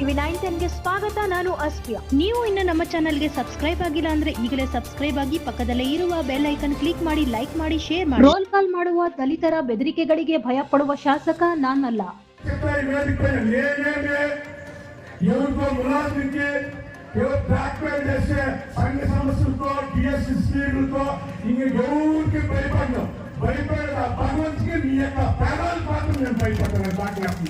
TV 910ಗೆ ಸ್ವಾಗತ. ನಾನು ಅಸ್ಫಿಯಾ. ನೀವು ಇನ್ನು ನಮ್ಮ ಚಾನೆಲ್ಗೆ ಸಬ್ಸ್ಕ್ರೈಬ್ ಆಗಿಲ್ಲ ಅಂದ್ರೆ ಈಗಲೇ ಸಬ್ಸ್ಕ್ರೈಬ್ ಆಗಿ ಪಕ್ಕದಲ್ಲೇ ಇರುವ ಬೆಲ್ ಐಕನ್ ಕ್ಲಿಕ್ ಮಾಡಿ, ಲೈಕ್ ಮಾಡಿ, ಶೇರ್ ಮಾಡಿ. ರೋಲ್ ಕಾಲ್ ಮಾಡುವ ದಲಿತರ ಬೆದರಿಕೆಗಳಿಗೆ ಭಯ ಪಡುವ ಶಾಸಕ ನಾನಲ್ಲ.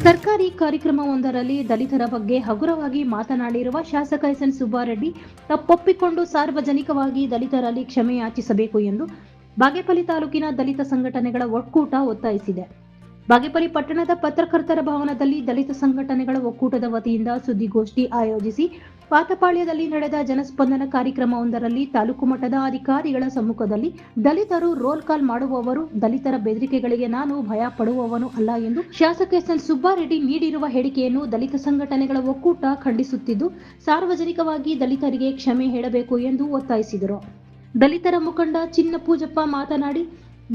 ಸರ್ಕಾರಿ ಕಾರ್ಯಕ್ರಮವೊಂದರಲ್ಲಿ ದಲಿತರ ಬಗ್ಗೆ ಹಗುರವಾಗಿ ಮಾತನಾಡಿರುವ ಶಾಸಕ ಎಸ್.ಎನ್. ಸುಬ್ಬಾರೆಡ್ಡಿ ತಪ್ಪೊಪ್ಪಿಕೊಂಡು ಸಾರ್ವಜನಿಕವಾಗಿ ದಲಿತರಲ್ಲಿ ಕ್ಷಮೆ ಯಾಚಿಸಬೇಕು ಎಂದು ಬಾಗೇಪಲ್ಲಿ ತಾಲೂಕಿನ ದಲಿತ ಸಂಘಟನೆಗಳ ಒಕ್ಕೂಟ ಒತ್ತಾಯಿಸಿದೆ. ಬಾಗೇಪಲ್ಲಿ ಪಟ್ಟಣದ ಪತ್ರಕರ್ತರ ಭವನದಲ್ಲಿ ದಲಿತ ಸಂಘಟನೆಗಳ ಒಕ್ಕೂಟದ ವತಿಯಿಂದ ಸುದ್ದಿಗೋಷ್ಠಿ ಆಯೋಜಿಸಿ ಪಾತಪಾಳ್ಯದಲ್ಲಿ ನಡೆದ ಜನಸ್ಪಂದನ ಕಾರ್ಯಕ್ರಮವೊಂದರಲ್ಲಿ ತಾಲೂಕು ಮಟ್ಟದ ಅಧಿಕಾರಿಗಳ ಸಮ್ಮುಖದಲ್ಲಿ ದಲಿತರು ರೋಲ್ ಕಾಲ್ ಮಾಡುವವರು, ದಲಿತರ ಬೆದರಿಕೆಗಳಿಗೆ ನಾನು ಭಯ ಪಡುವವನು ಅಲ್ಲ ಎಂದು ಶಾಸಕ ಎಸ್.ಎನ್. ಸುಬ್ಬಾರೆಡ್ಡಿ ನೀಡಿರುವ ಹೇಳಿಕೆಯನ್ನು ದಲಿತ ಸಂಘಟನೆಗಳ ಒಕ್ಕೂಟ ಖಂಡಿಸುತ್ತಿದ್ದು, ಸಾರ್ವಜನಿಕವಾಗಿ ದಲಿತರಿಗೆ ಕ್ಷಮೆ ಹೇಳಬೇಕು ಎಂದು ಒತ್ತಾಯಿಸಿದರು. ದಲಿತರ ಮುಖಂಡ ಚಿನ್ನಪೂಜಪ್ಪ ಮಾತನಾಡಿ,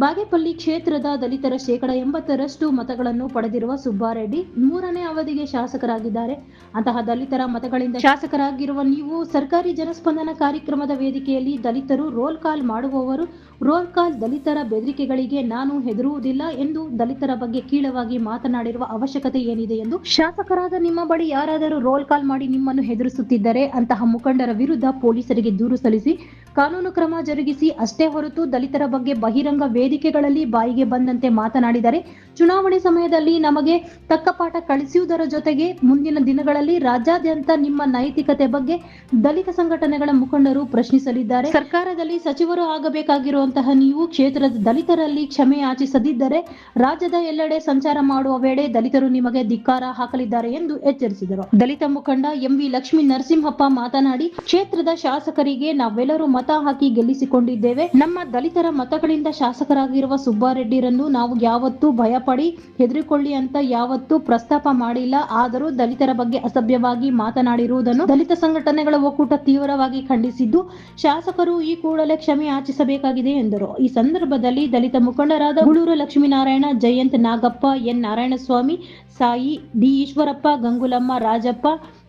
ಬಾಗೇಪಲ್ಲಿ ಕ್ಷೇತ್ರದ ದಲಿತರ 80% ಮತಗಳನ್ನು ಪಡೆದಿರುವ ಸುಬ್ಬಾರೆಡ್ಡಿ 3ನೇ ಅವಧಿಗೆ ಶಾಸಕರಾಗಿದ್ದಾರೆ. ಅಂತಹ ದಲಿತರ ಮತಗಳಿಂದ ಶಾಸಕರಾಗಿರುವ ನೀವು ಸರ್ಕಾರಿ ಜನಸ್ಪಂದನ ಕಾರ್ಯಕ್ರಮದ ವೇದಿಕೆಯಲ್ಲಿ ದಲಿತರು ರೋಲ್ ಕಾಲ್ ಮಾಡುವವರು, ರೋಲ್ ಕಾಲ್ ದಲಿತರ ಬೆದರಿಕೆಗಳಿಗೆ ನಾನು ಹೆದರುವುದಿಲ್ಲ ಎಂದು ದಲಿತರ ಬಗ್ಗೆ ಕೀಳವಾಗಿ ಮಾತನಾಡಿರುವ ಅವಶ್ಯಕತೆ ಏನಿದೆ ಎಂದು, ಶಾಸಕರಾದ ನಿಮ್ಮ ಬಳಿ ಯಾರಾದರೂ ರೋಲ್ ಕಾಲ್ ಮಾಡಿ ನಿಮ್ಮನ್ನು ಹೆದರಿಸುತ್ತಿದ್ದರೆ ಅಂತಹ ಮುಖಂಡರ ವಿರುದ್ಧ ಪೊಲೀಸರಿಗೆ ದೂರು ಸಲ್ಲಿಸಿ ಕಾನೂನು ಕ್ರಮ ಜರುಗಿಸಿ, ಅಷ್ಟೇ ಹೊರತು ದಲಿತರ ಬಗ್ಗೆ ಬಹಿರಂಗ ವೇದಿಕೆಗಳಲ್ಲಿ ಬಾಯಿಗೆ ಬಂದಂತೆ ಮಾತನಾಡಿದರೆ ಚುನಾವಣೆ ಸಮಯದಲ್ಲಿ ನಮಗೆ ತಕ್ಕ ಪಾಠ ಕಳಿಸುವುದರ ಜೊತೆಗೆ ಮುಂದಿನ ದಿನಗಳಲ್ಲಿ ರಾಜ್ಯಾದ್ಯಂತ ನಿಮ್ಮ ನೈತಿಕತೆ ಬಗ್ಗೆ ದಲಿತ ಸಂಘಟನೆಗಳ ಮುಖಂಡರು ಪ್ರಶ್ನಿಸಲಿದ್ದಾರೆ. ಸರ್ಕಾರದಲ್ಲಿ ಸಚಿವರು ಆಗಬೇಕಾಗಿರುವಂತಹ ನೀವು ಕ್ಷೇತ್ರದ ದಲಿತರಲ್ಲಿ ಕ್ಷಮೆ ಯಾಚಿಸದಿದ್ದರೆ ರಾಜ್ಯದ ಎಲ್ಲೆಡೆ ಸಂಚಾರ ಮಾಡುವ ವೇಳೆ ದಲಿತರು ನಿಮಗೆ ಧಿಕ್ಕಾರ ಹಾಕಲಿದ್ದಾರೆ ಎಂದು ಎಚ್ಚರಿಸಿದರು. ದಲಿತ ಮುಖಂಡ ಎಂ.ವಿ. ಲಕ್ಷ್ಮೀ ನರಸಿಂಹಪ್ಪ ಮಾತನಾಡಿ, ಕ್ಷೇತ್ರದ ಶಾಸಕರಿಗೆ ನಾವೆಲ್ಲರೂ ಮತ ಹಾಕಿ ಗೆಲ್ಲಿಸಿಕೊಂಡಿದ್ದೇವೆ. ನಮ್ಮ ದಲಿತರ ಮತಗಳಿಂದ ಶಾಸಕರಾಗಿರುವ ಸುಬ್ಬಾರೆಡ್ಡಿರನ್ನು ನಾವು ಯಾವತ್ತೂ ಭಯಪಡಿ ಹೆದರಿಕೊಳ್ಳಿ ಅಂತ ಯಾವತ್ತೂ ಪ್ರಸ್ತಾಪ ಮಾಡಿಲ್ಲ. ಆದರೂ ದಲಿತರ ಬಗ್ಗೆ ಅಸಭ್ಯವಾಗಿ ಮಾತನಾಡಿರುವುದನ್ನು ದಲಿತ ಸಂಘಟನೆಗಳ ಒಕ್ಕೂಟ ತೀವ್ರವಾಗಿ ಖಂಡಿಸಿದ್ದು, ಶಾಸಕರು ಈ ಕೂಡಲೇ ಕ್ಷಮೆ ಯಾಚಿಸಬೇಕಾಗಿದೆ ಎಂದರು. ಈ ಸಂದರ್ಭದಲ್ಲಿ ದಲಿತ ಮುಖಂಡರಾದ ಗುಳೂರು ಲಕ್ಷ್ಮೀನಾರಾಯಣ, ಜಯಂತ್ ನಾಗಪ್ಪ, ಎನ್ ನಾರಾಯಣಸ್ವಾಮಿ, ಸಾಯಿ, ಡಿ ಈಶ್ವರಪ್ಪ, ಗಂಗುಲಮ್ಮ, ರಾಜಪ್ಪ,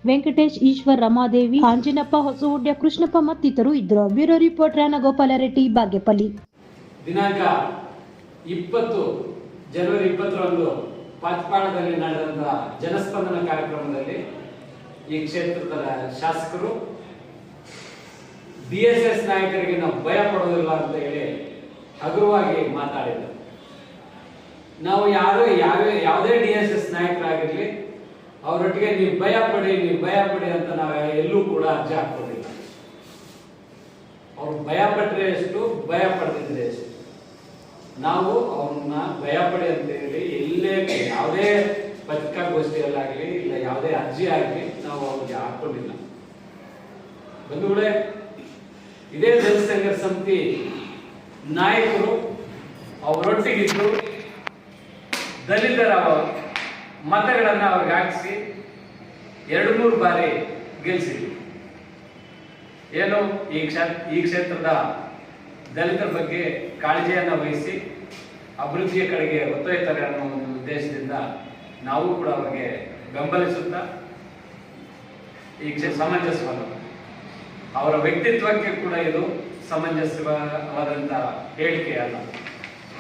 ವೆಂಕಟೇಶ್, ಈಶ್ವರ್, ರಮಾದೇವಿ, ಆಂಜಿನಪ್ಪ, ಹೊಸಹುಡ್ಯ, ಕೃಷ್ಣಪ್ಪ ಮತ್ತಿತರರು ಇದ್ದರು. Bureau report Ranagopala Reddy, Bagepalli. ದಿನಾಂಕ 20 ಜನವರಿ 20ರಂದು ಪಾತಪಾಳ್ಯದಲ್ಲಿ ನಡೆದಂತಹ ಜನಸ್ಪಂದನ ಕಾರ್ಯಕ್ರಮದಲ್ಲಿ ಈ ಕ್ಷೇತ್ರದ ಶಾಸಕರು DSS ನಾಯಕರಿಗೆ ನಾವು ಭಯ ಪಡೋದಿಲ್ಲ ಅಂತ ಹೇಳಿ ಹಗುರವಾಗಿ ಮಾತಾಡಿದರು. ನಾವು ಯಾವುದೇ DSS ನಾಯಕರಾಗಿರ್ಲಿ ಅವರೊಟ್ಟಿಗೆ ನೀವು ಭಯ ಪಡಿ ಅಂತ ನಾವು ಎಲ್ಲೂ ಕೂಡ ಅರ್ಜಿ ಹಾಕೋದಿಲ್ಲ. ಅವ್ರು ಭಯ ಪಟ್ಟರೆ ಎಷ್ಟು, ಭಯ ಪಡೆದಿದ್ರೆ ಎಷ್ಟು. ನಾವು ಅವ್ರನ್ನ ಭಯ ಪಡಿ ಅಂತ ಹೇಳಿ ಎಲ್ಲೇ ಯಾವುದೇ ಪತ್ರಿಕಾಗೋಷ್ಠಿಯಲ್ಲಾಗಲಿ ಇಲ್ಲ ಯಾವುದೇ ಅರ್ಜಿ ಆಗಲಿ ನಾವು ಅವ್ರಿಗೆ ಹಾಕೊಂಡಿಲ್ಲ. ಬಂಧುಗಳೇ, ಇದೇ ದಲಿತ ಸಂಘರ್ಷ ಸಮಿತಿ ನಾಯಕರು ಅವರೊಟ್ಟಿಗಿದ್ದು ದಲಿತರ ಮತಗಳನ್ನ ಅವ್ರಿಗೆ ಹಾಕಿಸಿ 2-3 ಬಾರಿ ಗೆಲ್ಲಿಸಿದ್ವಿ. ಏನು ಈ ಕ್ಷೇತ್ರದ ದಲಿತರ ಬಗ್ಗೆ ಕಾಳಜಿಯನ್ನು ವಹಿಸಿ ಅಭಿವೃದ್ಧಿಯ ಕಡೆಗೆ ಒತ್ತೊಯ್ತಾರೆ ಅನ್ನೋ ಒಂದು ಉದ್ದೇಶದಿಂದ ನಾವು ಕೂಡ ಅವರಿಗೆ ಬೆಂಬಲಿಸುತ್ತಾ ಈ ಸಮಂಜಸವಾದ ಅವರ ವ್ಯಕ್ತಿತ್ವಕ್ಕೆ ಕೂಡ ಇದು ಸಮಂಜಸವಾದಂಥ ಹೇಳಿಕೆ ಅಲ್ಲ.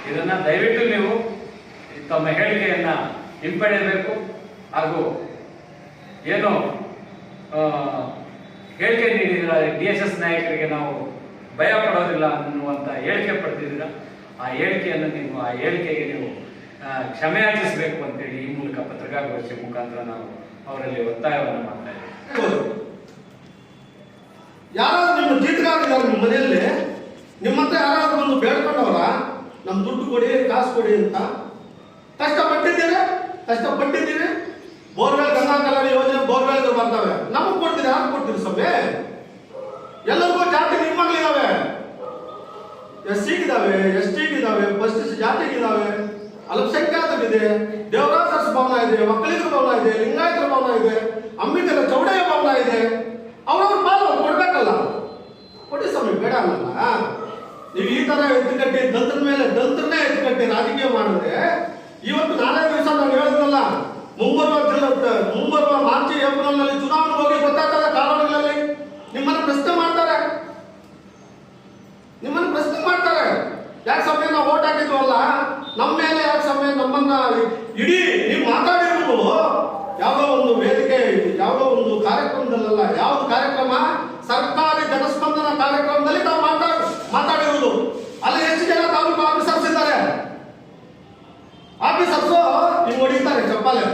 ಇದನ್ನ ದಯವಿಟ್ಟು ನೀವು ತಮ್ಮ ಹೇಳಿಕೆಯನ್ನ ಹಿಂಪಡೆಯಬೇಕು. ಹಾಗೂ ಏನು ಹೇಳಿಕೆ ನೀಡಿದ್ರ DSS ನಾಯಕರಿಗೆ ನಾವು ಭಯ ಪಡೋದಿಲ್ಲ ಅನ್ನುವಂಥ ಹೇಳಿಕೆ ಪಡೆದಿದ್ದೀರ. ಆ ಹೇಳಿಕೆಗೆ ನೀವು ಕ್ಷಮೆ ಯಾಚಿಸಬೇಕು ಅಂತೇಳಿ ಈ ಮೂಲಕ ಪತ್ರಿಕಾಗೋಷ್ಠಿ ಮುಖಾಂತರ ನಾವು ಅವರಲ್ಲಿ ಒತ್ತಾಯವನ್ನು ಮಾಡ್ತಾ ಇದ್ದೀವಿ. ಯಾರಾದ್ರೂ ನಿಮ್ಮ ಜೀತಗಾರರಿದ್ದಾರೆ ನಿಮ್ಮ ಮನೆಯಲ್ಲಿ, ನಿಮ್ಮ ಹತ್ರ ಯಾರಾದ್ರೂ ಒಂದು ಬೇಡ್ಕೊಂಡವರ ನಮ್ ದುಡ್ಡು ಕೊಡಿ, ಕಾಸು ಕೊಡಿ ಅಂತ ಕಷ್ಟಪಟ್ಟಿದ್ದೀರಿ. ಬೋರ್ವೆಲ್ ಗಂಗಾ ಕಲ್ಯಾಣ ಯೋಜನೆ ಬೋರ್ವೆಲ್ ಬರ್ತವೆ, ನಮಗ್ ಕೊಡ್ತೀರಿ, ಯಾರು ಕೊಡ್ತೀರಿ ಸಭೆ? ಎಲ್ಲರಿಗೂ ಜಾತಿ ನಿಮ್ಮಗಳಿದಾವೆ, SC-ಗಿದಾವೆ, ST-ಗಿದಾವೆ, ಪರಿಶಿಷ್ಟ ಜಾತಿಗಿದಾವೆ, ಅಲ್ಪಸಂಖ್ಯಾತರಿದೆ, ದೇವರಾಜ ಭವನ ಇದೆ, ಒಕ್ಕಲಿಗರ ಭವನ ಇದೆ, ಲಿಂಗಾಯತರ ಭವನ ಇದೆ, ಅಂಬಿಕರ ಚೌಡಯ್ಯ ಭವನ ಇದೆ. ಅವ್ರವ್ರ ಪಾಲು ಕೊಡ್ಬೇಕಲ್ಲ, ಕೊಡಿ ಸ್ವಾಮಿ, ಬೇಡ ಅನ್ನಲ್ಲ. ನೀವು ಈ ತರ ಎತ್ತುಕಟ್ಟಿ ದಲಿತರನ್ನೇ ಎತ್ತುಕಟ್ಟಿ ರಾಜಕೀಯ ಮಾಡಿದ್ರೆ ಇವತ್ತು ನಾಳೆ ದಿವಸ ನಾನು ಹೇಳಿದ್ನಲ್ಲ, ಮುಂಬರುವ ಮಾರ್ಚ್ ಏಪ್ರಿಲ್ ನಲ್ಲಿ ಯಾಕೆ ಸಮಯ ನಾವು ಓಟ್ ಹಾಕಿದ್ವಲ್ಲ, ನಮ್ಮ ಮೇಲೆ ಯಾಕೆ ಸಮಯ ನಮ್ಮನ್ನ ಇಡೀ ನೀವು ಮಾತಾಡಿರೋದು ಯಾವುದೋ ಒಂದು ವೇದಿಕೆ, ಯಾವುದೋ ಒಂದು ಕಾರ್ಯಕ್ರಮದಲ್ಲ. ಯಾವ್ದು ಕಾರ್ಯಕ್ರಮ? ಸರ್ಕಾರಿ ಜನಸ್ಪಂದನ ಕಾರ್ಯಕ್ರಮದಲ್ಲಿ ನಾವು ಮಾತಾಡಿರುವುದು. ಅಲ್ಲಿ ಎಷ್ಟು ಜನ ತಾಲೂಕು ಆಫೀಸರ್ಸ್ ಇದ್ದಾರೆ? ಆಫೀಸರ್ಸ್ ಹಿಂಗ್ ಹೊಡಿತಾರೆ ಚಪ್ಪಾಲೆ.